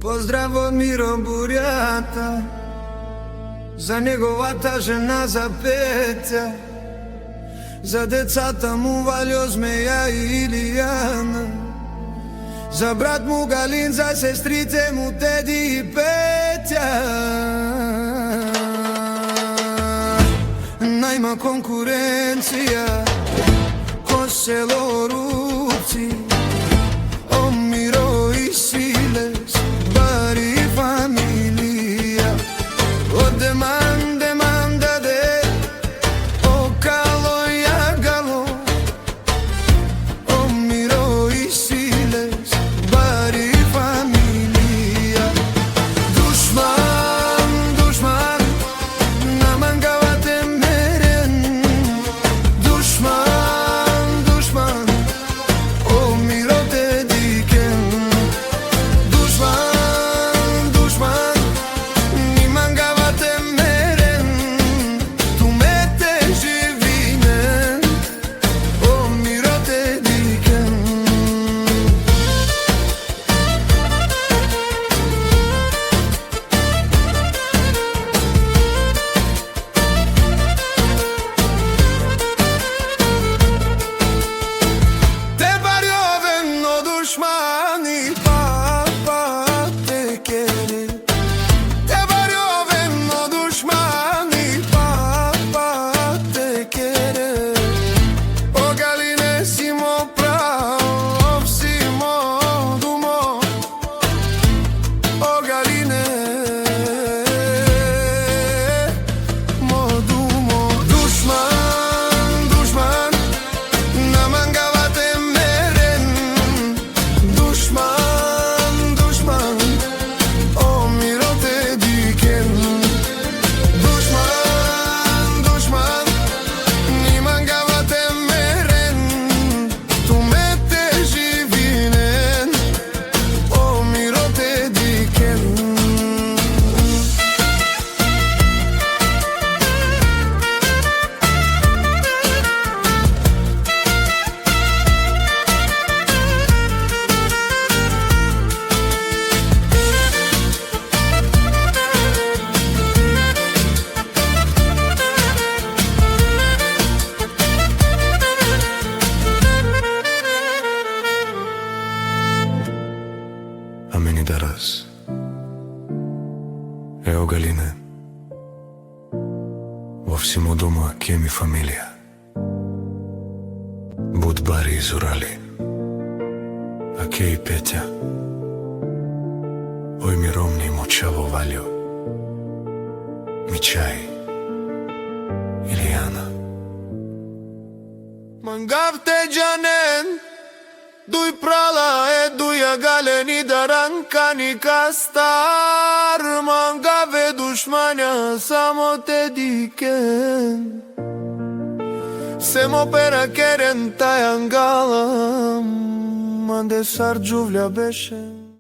Поздрав од Миро Бурјата за неговата жена, за Петја, за децата му Валјо, Змеја и Илијана, за брат му Галин, за сестрите му Теди и Петја. Најма конкуренција ко село Рупци, о Миро и Силес, бари фамилија. О деманда де, о кало ја гало, о Миро и Силес, бари фамилија. Душман, на мангавате мерен. Душман, о Миро те дикен. Душман, ни мангавате мерен. Ту ме те живинен, о Миро те дикен. Те барјовен но душмани, папа те кери. Те барјовен но душмани, папа те кери. О Галине си мо прав, си мо думо. О Галине, мо думо. Душман, на мангавате мерен. Душман, о Миро те дикен. Душман, ни мангавате мерен. Ту ме те живинен, о Миро те дикен. Αμენი дарас. Ео Галине, во всему дому ке ми фамилија. Буд бари изурали, а ке и Петја. Ој ми ромни мочаво Валјо, Мичај, Илијана. Mangavte ġanen, duj prala e duja galeni darankani kastar. Mangave dushmanja samo te diken. Semo pera keren tajangalam, mande sar gjuvlja beshen.